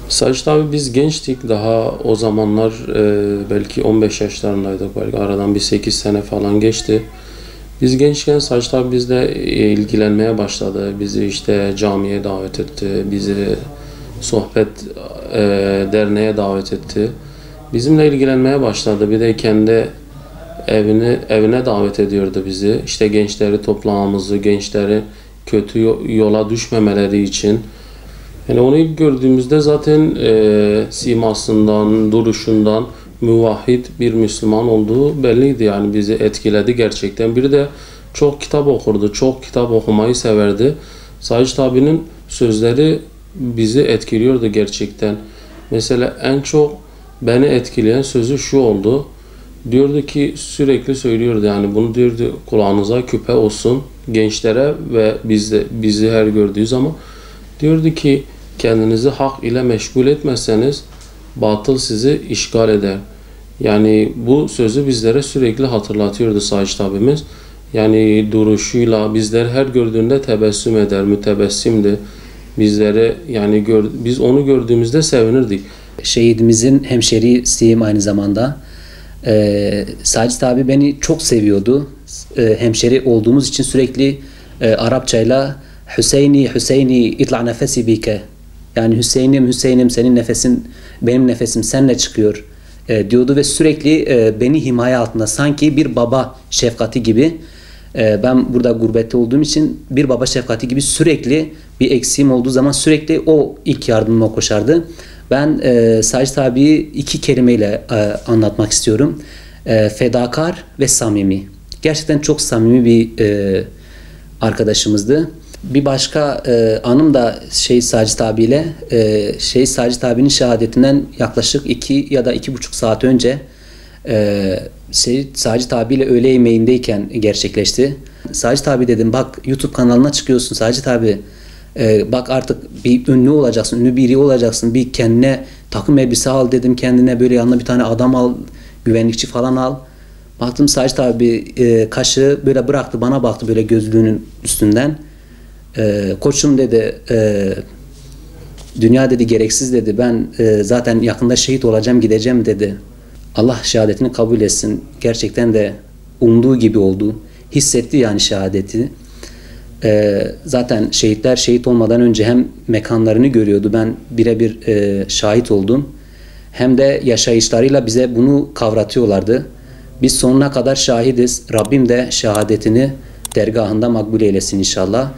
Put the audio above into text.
Sacit abi biz gençtik daha o zamanlar, belki 15 yaşlarındaydık, belki aradan bir 8 sene falan geçti. Biz gençken Sacit abi bizle ilgilenmeye başladı. Bizi işte camiye davet etti, bizi sohbet e, derneğe davet etti. Bizimle ilgilenmeye başladı. Bir de kendi evine davet ediyordu bizi. İşte gençleri toplamamızı, gençleri kötü yola düşmemeleri için. Yani onu ilk gördüğümüzde zaten simasından, duruşundan muvahhid bir Müslüman olduğu belliydi. Yani bizi etkiledi gerçekten. Bir de çok kitap okurdu, çok kitap okumayı severdi. Sacit abinin sözleri bizi etkiliyordu gerçekten. Mesela en çok beni etkileyen sözü şu oldu. Diyordu ki, sürekli söylüyordu, yani bunu diyordu, kulağınıza küpe olsun gençlere ve bizi her gördüğü zaman diyordu ki, kendinizi hak ile meşgul etmezseniz batıl sizi işgal eder. Yani bu sözü bizlere sürekli hatırlatıyordu Sacit abimiz. Yani duruşuyla bizler her gördüğünde tebessüm eder, mütebessimdi. Bizlere yani biz onu gördüğümüzde sevinirdik. Şehidimizin hemşerisiyim aynı zamanda. Sacit abi beni çok seviyordu. Hemşeri olduğumuz için sürekli Arapçayla Hüseyni Hüseyni itla nefesi bike, yani Hüseyin'im Hüseyin'im senin nefesin benim nefesim seninle çıkıyor diyordu ve sürekli beni himaye altında, sanki bir baba şefkati gibi. Ben burada gurbette olduğum için bir baba şefkati gibi, sürekli bir eksiğim olduğu zaman sürekli o ilk yardımıma koşardı. Ben Sacit abiyi iki kelimeyle anlatmak istiyorum. Fedakar ve samimi. Gerçekten çok samimi bir arkadaşımızdı. Bir başka anım da Sacit abiyle, Sacit abinin şehadetinden yaklaşık 2 ya da 2,5 saat önce Sacit abiyle öğle yemeğindeyken gerçekleşti. Sacit abi dedim, bak YouTube kanalına çıkıyorsun Sacit abi. Bak artık bir ünlü olacaksın, ünlü biri olacaksın. Bir kendine takım elbise al dedim, kendine böyle yanına bir tane adam al, güvenlikçi falan al. Baktım Sacit abi kaşığı böyle bıraktı, bana baktı böyle gözlüğünün üstünden. Koçum dedi, dünya dedi gereksiz dedi, ben zaten yakında şehit olacağım, gideceğim dedi. Allah şehadetini kabul etsin. Gerçekten de umduğu gibi oldu. Hissetti yani şehadeti. Zaten şehitler şehit olmadan önce hem mekanlarını görüyordu. Ben birebir şahit oldum. Hem de yaşayışlarıyla bize bunu kavratıyorlardı. Biz sonuna kadar şahidiz. Rabbim de şehadetini dergahında makbul eylesin inşallah.